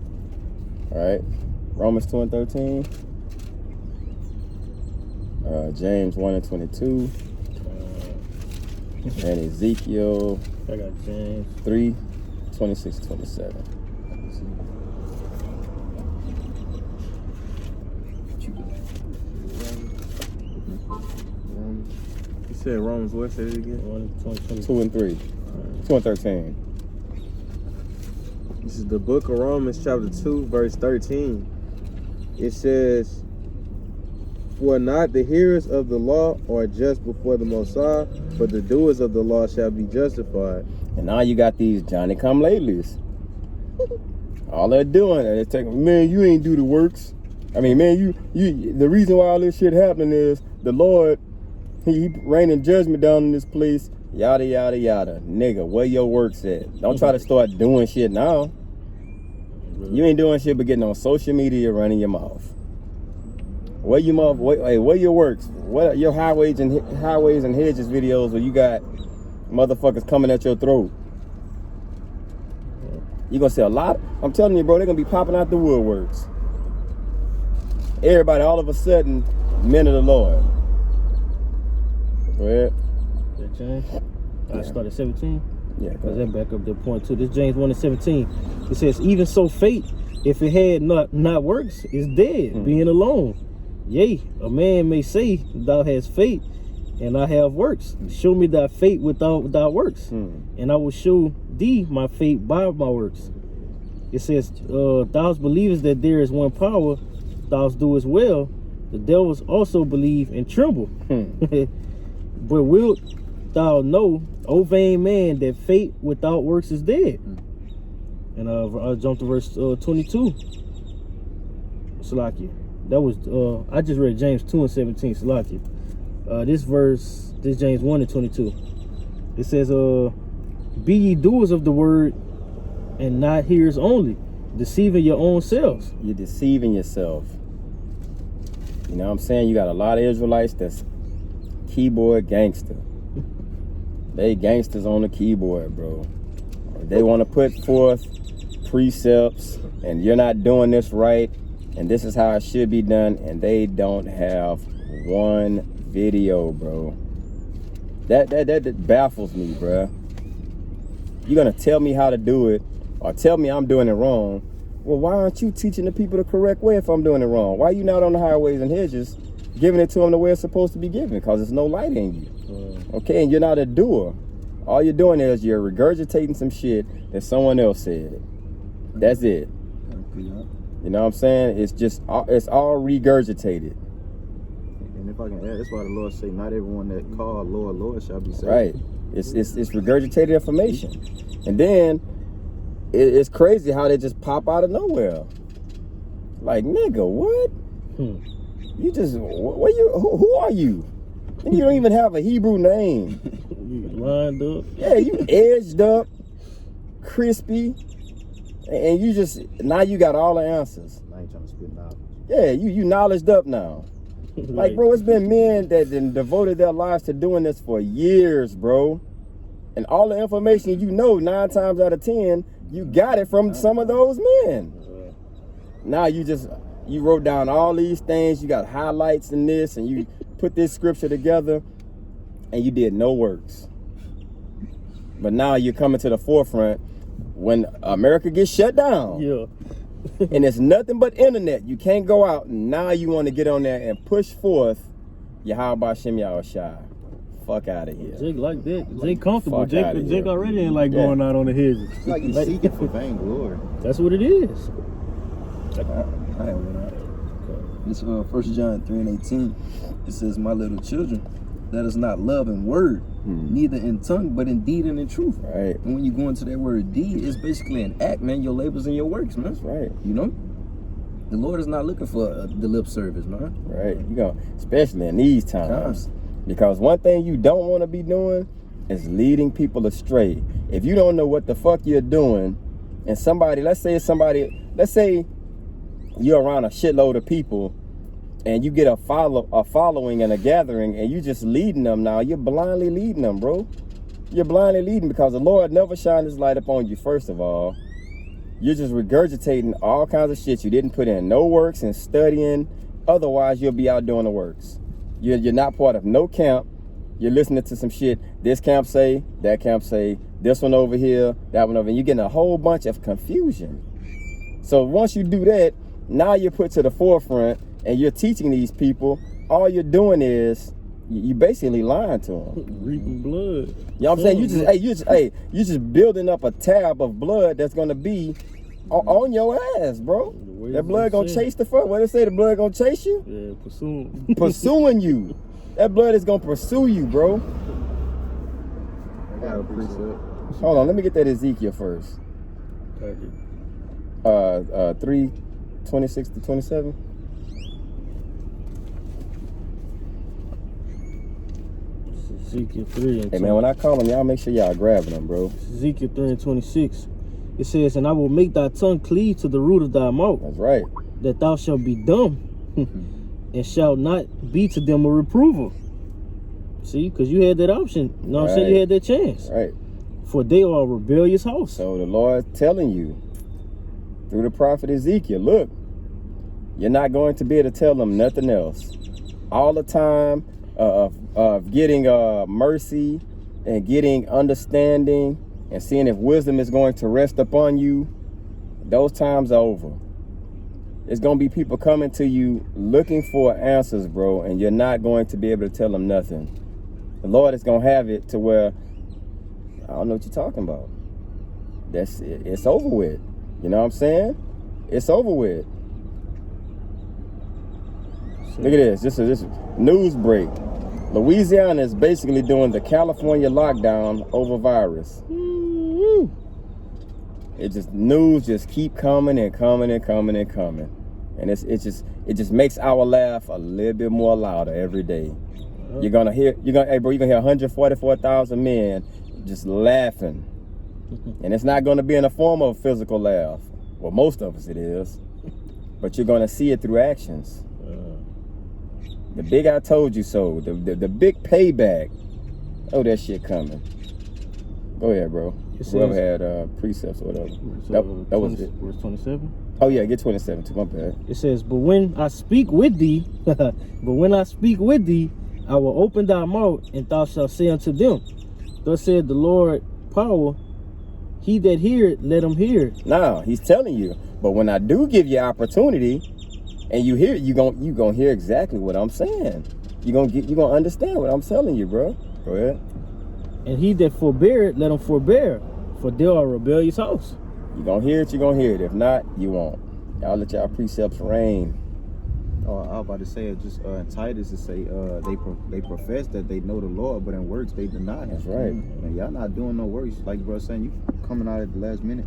Alright? Romans 2 and 13. James 1 and 22. And Ezekiel I got James 3, 26, 27. You said Romans what? Say it again. 2 and 3. 2 and 13. This is the book of Romans chapter 2 verse 13. It says, "For not the hearers of the law are just before the Most High, but the doers of the law shall be justified." And now you got these Johnny-come-latelys. All they're doing, they're taking, man, you ain't do the works. I mean, man, you the reason why all this shit happening is the Lord, he raining judgment down in this place, yada, yada, yada. Nigga, where your works at? Don't try to start doing shit now. You ain't doing shit but getting on social media running your mouth. Where your mouth? Where your works? What your highways and hedges videos where you got motherfuckers coming at your throat? You gonna see a lot. I'm telling you, bro, they're gonna be popping out the woodworks. Everybody, all of a sudden, men of the Lord. Go ahead. That James. I started 17. Yeah, go Because ahead. that back up to point 2. This James 1 and 17. It says, even so faith, if it had not works, is dead, being alone. Yea, a man may say, thou hast faith, and I have works. Show me thy faith without works, and I will show thee my faith by my works. It says, thou believest that there is one power, thou doest well. The devils also believe and tremble. But wilt thou know, O vain man, that faith without works is dead? And I'll jump to verse 22. Salakia. That was I just read James 2 and 17. Salakia. This James 1 and 22. It says, be ye doers of the word and not hearers only, deceiving your own selves. You're deceiving yourself. You know what I'm saying? You got a lot of Israelites that's keyboard gangster. They gangsters on the keyboard, bro. They want to put forth precepts, and you're not doing this right, and this is how it should be done, and they don't have one video, bro. That baffles me, bro. You're gonna tell me how to do it, or tell me I'm doing it wrong. Well, why aren't you teaching the people the correct way if I'm doing it wrong? Why are you not on the highways and hedges giving it to them the way it's supposed to be given? Because there's no light in you. Okay, and you're not a doer. All you're doing is you're regurgitating some shit that someone else said. That's it. You know what I'm saying? It's all regurgitated. And if I can add, that's why the Lord say, not everyone that called Lord, Lord shall be saved. Right. It's regurgitated information. And then it's crazy how they just pop out of nowhere. Like, nigga, what? You just, who are you? And you don't even have a Hebrew name. You lined up. Yeah, you edged up, crispy, and you just, now you got all the answers. I ain't trying to spit knowledge. Yeah, you knowledged up now. Like, bro, it's been men that devoted their lives to doing this for years, bro. And all the information you know, 9 times out of 10, you got it from some of those men. Now you wrote down all these things, you got highlights in this, and you put this scripture together, and you did no works. But now you're coming to the forefront when America gets shut down. Yeah. And it's nothing but internet. You can't go out, and now you want to get on there and push forth Yahweh Shem Yahushai. Fuck out of here. Jake like that. Jake comfortable. Fuck outta Jake here. already ain't like going out on the hedges. It's like you seeking for vainglory. That's what it is. I have one. It's 1 John 3:18. It says, "My little children, let us not love in word, neither in tongue, but in deed and in truth." Right. And when you go into that word deed, it's basically an act, man. Your labors and your works, man. That's right. You know, the Lord is not looking for the lip service, man. Right. You go, especially in these times. Because one thing you don't want to be doing is leading people astray. If you don't know what the fuck you're doing, and somebody, let's say you're around a shitload of people, and you get a following and a gathering, and you just leading them now, you're blindly leading them, bro. You're blindly leading because the Lord never shined his light upon you, first of all. You're just regurgitating all kinds of shit. You didn't put in no works and studying. Otherwise, you'll be out doing the works. You're not part of no camp. You're listening to some shit. This camp say, that camp say, this one over here, that one over here. You're getting a whole bunch of confusion. So once you do that, now you're put to the forefront and you're teaching these people. All you're doing is you basically lying to them. Reaping blood. You know what I'm saying? You just building up a tab of blood that's gonna be on your ass, bro. That blood gonna chase the fuck. What they say? The blood gonna chase you? Yeah, Pursuing you. That blood is gonna pursue you, bro. I got a precept. Hold on, let me get that Ezekiel first. 3:26 to 27. Ezekiel 3 and Hey man, when I call them, y'all make sure y'all grabbing them, bro. Ezekiel 3 and 26. It says, "And I will make thy tongue cleave to the root of thy mouth, That's right. that thou shalt be dumb, and shalt not be to them a reprover." See, because you had that option. You know what I'm saying? You had that chance. Right. For they are a rebellious house. So the Lord's telling you through the prophet Ezekiel, look, you're not going to be able to tell them nothing else. All the time of getting mercy and getting understanding and seeing if wisdom is going to rest upon you, those times are over. It's going to be people coming to you looking for answers, bro, and you're not going to be able to tell them nothing. The Lord is going to have it to where, I don't know what you're talking about. That's it. It's over with. You know what I'm saying? It's over with. Look at this. This is news break. Louisiana is basically doing the California lockdown over virus. It just news just keep coming and coming and coming and coming, and it just makes our laugh a little bit more louder every day. Hey bro, you're gonna hear 144,000 men just laughing, and it's not gonna be in the form of a physical laugh. Well, most of us it is, but you're gonna see it through actions. The big I told you so. The big payback. Oh, that shit coming. Go ahead, bro. It Whoever says- had precepts or whatever. So, That was it. Verse 27. Oh yeah, get 27 too. My bad. It says, "But when I speak with thee, I will open thy mouth, and thou shalt say unto them, Thus said the Lord power, he that heareth, let him hear." Now he's telling you, but when I do give you opportunity, and you hear, you gonna hear exactly what I'm saying. You gonna understand what I'm telling you, bro. Go ahead. And he that forbeareth, let him forbear, for they are a rebellious house. You gonna hear it. You gonna hear it. If not, you won't. Y'all let y'all precepts reign. Oh, I was about to say it just in Titus to say they profess that they know the Lord, but in works they deny Him. That's right. And y'all not doing no works, like bro saying, you coming out at the last minute.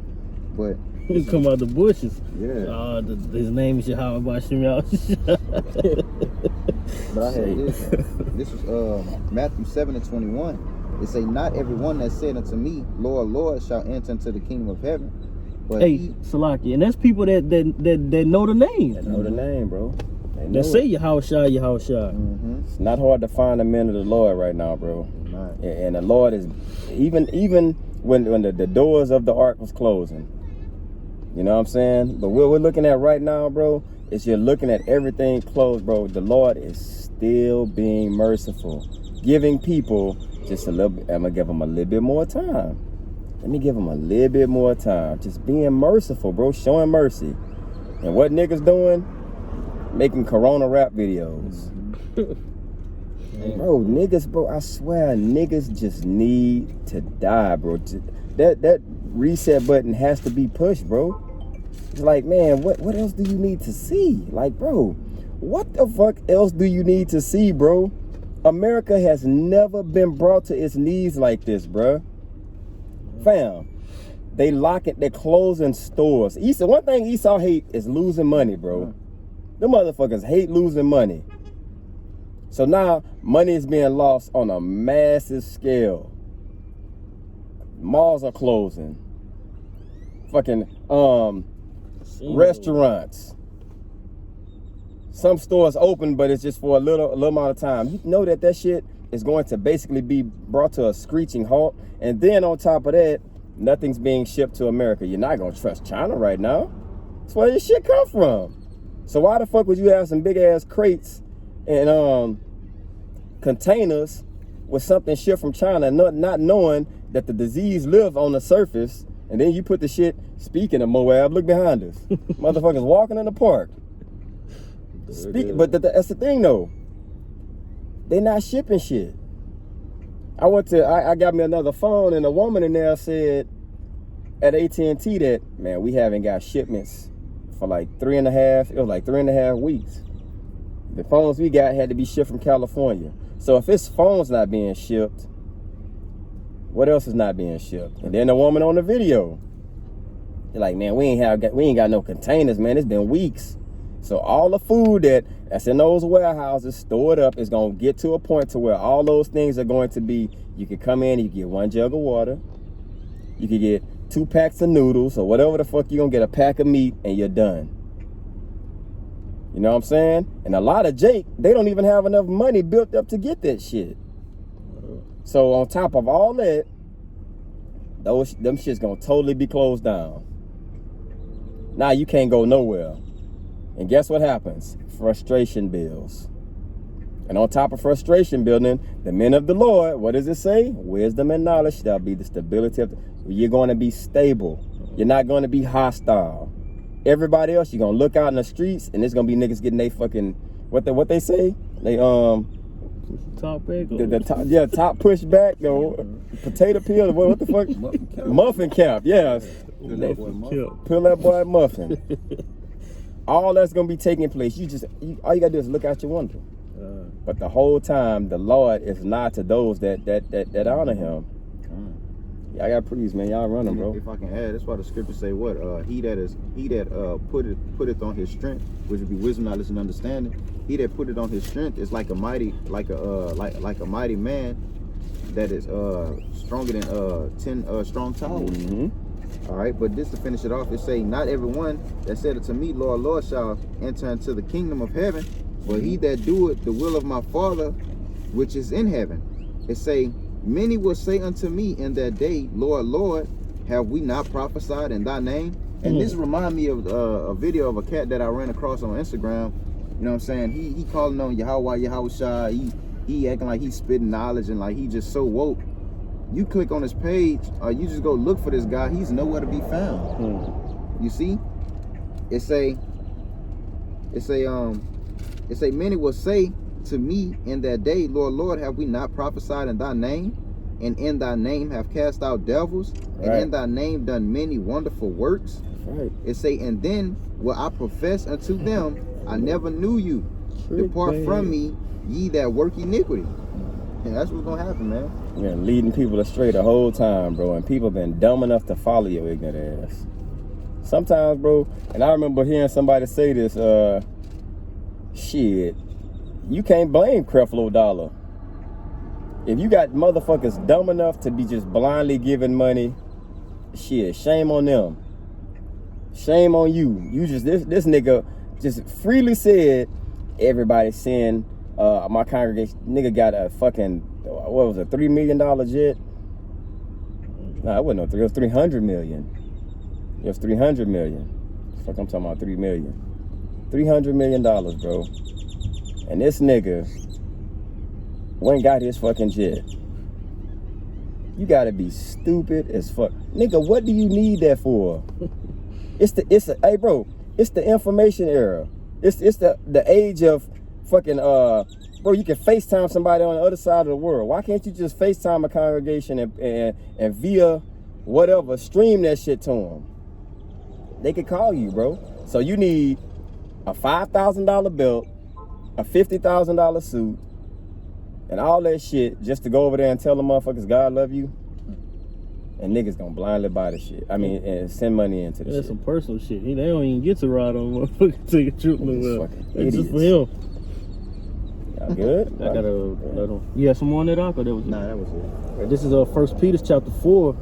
But He come out the bushes. yeah, His name is Yahweh Bashim but I had this. This was Matthew 7:21. It say, "Not everyone that said unto me, Lord, Lord, shall enter into the kingdom of heaven, but Hey, he Salaki, and that's people that know the name. They know the name, bro. They know That say it. Yahushua. Mm-hmm. It's not hard to find the men of the Lord right now, bro. Not. And the Lord is even when the doors of the ark was closing. You know what I'm saying? But what we're looking at right now, bro, is you're looking at everything closed, bro. The Lord is still being merciful, giving people just a little bit. I'm gonna give them a little bit more time. Let me give them a little bit more time. Just being merciful, bro, showing mercy. And what niggas doing? Making Corona rap videos. Bro, niggas, bro, I swear, niggas just need to die, bro. That reset button has to be pushed, bro. It's like, man, what else do you need to see? Like, bro, what the fuck else do you need to see, bro? America has never been brought to its knees like this, bro. Fam, they're closing stores. One thing Esau hate is losing money, bro. Them motherfuckers hate losing money. So now money is being lost on a massive scale. Malls are closing. Fucking restaurants. Some stores open, but it's just for a little amount of time. You know that shit is going to basically be brought to a screeching halt. And then on top of that, nothing's being shipped to America. You're not gonna trust China right now. That's where this shit come from. So why the fuck would you have some big ass crates and containers with something shipped from China, not knowing that the disease live on the surface, and then you put the shit, speaking of Moab, look behind us. Motherfuckers walking in the park. But that's the thing though. They not shipping shit. I got me another phone, and a woman in there said at AT&T that, man, we haven't got shipments for like 3.5 weeks. The phones we got had to be shipped from California. So if it's phones not being shipped, what else is not being shipped? And then the woman on the video, they're like, man, we ain't got no containers, man. It's been weeks. So all the food that's in those warehouses stored up is gonna get to a point to where all those things are going to be, you can come in, you can get 1 jug of water, you can get 2 packs of noodles, or whatever the fuck, you're gonna get a pack of meat and you're done. You know what I'm saying? And a lot of Jake, they don't even have enough money built up to get that shit. So on top of all that, them shit's gonna totally be closed down. Now you can't go nowhere. And guess what happens? Frustration builds. And on top of frustration building, the men of the Lord, what does it say? Wisdom and knowledge shall be the stability of you're going to be stable. You're not going to be hostile. Everybody else, you're going to look out in the streets, and there's going to be niggas getting they fucking, what they say? They, top back. top push back, potato peel, what the fuck? Muffin cap, yeah. Peel that boy muffin. All that's gonna be taking place. All you gotta do is look out your window. But the whole time, the Lord is not to those that honor Him. Y'all got praise, man. Y'all running, bro. If I can add, that's why the scriptures say what? He that putteth on his strength, which would be wisdom, knowledge, and understanding. He that put it on his strength is like a mighty man that is stronger than 10 strong towers. Mm-hmm. All right, but this to finish it off, it say, not everyone that said unto me, Lord, Lord, shall enter into the kingdom of heaven, But he that doeth the will of my Father which is in heaven. It say, many will say unto me in that day, Lord, Lord, have we not prophesied in thy name? And this remind me of a video of a cat that I ran across on Instagram. You know what I'm saying? He calling on Yahweh, Yahushua. He acting like he's spitting knowledge and like he just so woke. You click on his page, or you just go look for this guy, he's nowhere to be found. You see? It say many will say to me in that day, Lord, Lord, have we not prophesied in thy name? And in thy name have cast out devils, and in thy name done many wonderful works. Right. It say, and then will I profess unto them, I never knew you. Depart from me, ye that work iniquity. And that's what's gonna happen, man. You're leading people astray the whole time, bro, and people been dumb enough to follow your ignorant ass. Sometimes, bro, and I remember hearing somebody say this, shit, you can't blame Creflo Dollar. If you got motherfuckers dumb enough to be just blindly giving money, shit, shame on them. Shame on you. You just, this nigga just freely said, everybody sin. My congregation, nigga got a fucking, what was it, $3 million jet? Nah, it wasn't no 3, it was 300 million. It was 300 million. Fuck, I'm talking about 3 million. $300 million, bro. And this nigga went and got his fucking jet. You gotta be stupid as fuck. Nigga, what do you need that for? Hey bro, it's the information era. It's the age of fucking, bro, you can FaceTime somebody on the other side of the world. Why can't you just FaceTime a congregation and via whatever, stream that shit to them? They could call you, bro. So you need a $5,000 belt, a $50,000 suit, and all that shit just to go over there and tell the motherfuckers God love you. And niggas gonna blindly buy the shit. I mean, and send money into the shit. That's some personal shit. They don't even get to ride on motherfucking take a trip nowhere. It's just for him. Y'all good? I got another one. You have some more on that, Doc, or that was it? Nah, that was it. This is 1 Peter chapter 4,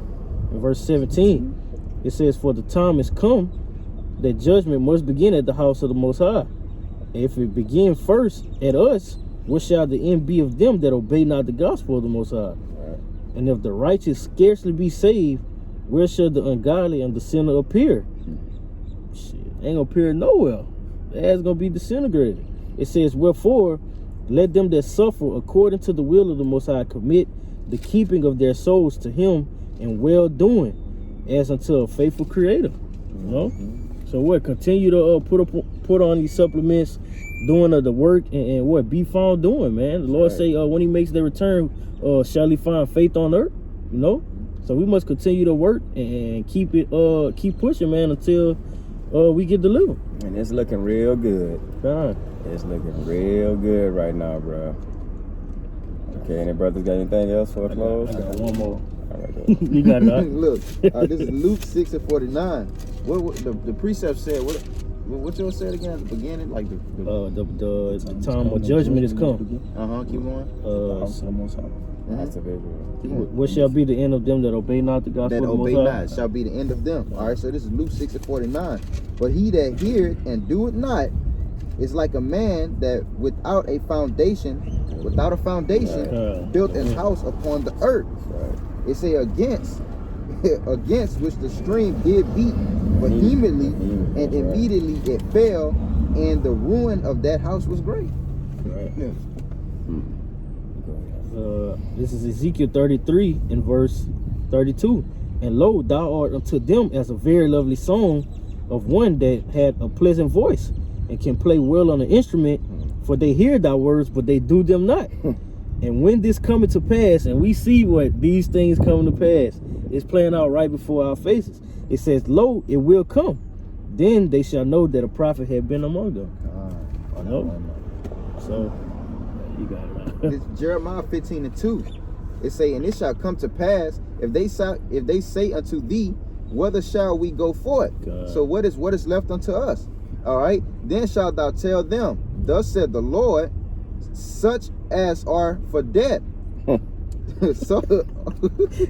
and verse 17. It says, for the time is come that judgment must begin at the house of the Most High. If it begin first at us, what shall the end be of them that obey not the gospel of the Most High? And if the righteous scarcely be saved, where shall the ungodly and the sinner appear? Shit, ain't gonna appear nowhere. The ass gonna be disintegrated. It says, wherefore, let them that suffer according to the will of the Most High commit the keeping of their souls to Him in well doing, as unto a faithful Creator. You know. So what? Continue to put on these supplements, doing the work, and what be found doing, man. The Lord say when He makes their return, shall He find faith on earth? You know. So we must continue to work and keep pushing, man, until we get delivered. And it's looking real good. God. It's looking real good right now, bro. Okay, any brothers got anything else for a close? I got one more. All right, You got it. Look, this is Luke 6:49. What the precept said? What yours said again at the beginning? Like The time of judgment is come. Keep going. That's a big one. What shall be the end of them that obey not the gospel That of the Most obey High? not shall be the end of them. All right, so this is Luke 6:49. But he that heareth and doeth not is like a man that without a foundation, built an house upon the earth. It say against which the stream did beat vehemently, and immediately it fell, and the ruin of that house was great. This is Ezekiel 33 in verse 32. And lo, thou art unto them as a very lovely song of one that had a pleasant voice and can play well on an instrument, for they hear thy words, but they do them not. And when this cometh to pass, and we see what these things come to pass, it's playing out right before our faces. It says, lo, it will come. Then they shall know that a prophet had been among them. So, you got it right. It's Jeremiah 15:2. It say, and it shall come to pass if they say unto thee, whither shall we go forth? God. So what is left unto us? All right. Then shalt thou tell them, thus said the Lord, such as are for death. So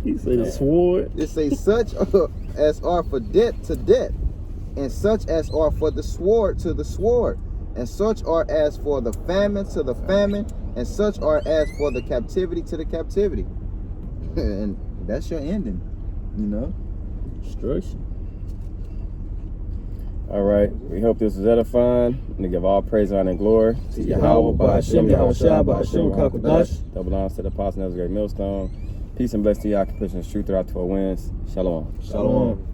He said the sword. it say such as are for death to death, and such as are for the sword to the sword. and such are as for the famine to the famine, and such are as for the captivity to the captivity. And that's your ending, you know. Destruction. All right. We hope this was edifying. And to give all praise, honor, and glory to Yahweh, Ba'ashem, Yahushua, Ba'ashem, Kakodash. Double honors to the Apostle of the Great Millstone. Peace and blessings to y'all, pushing the truth throughout 12 winds. Shalom. Shalom.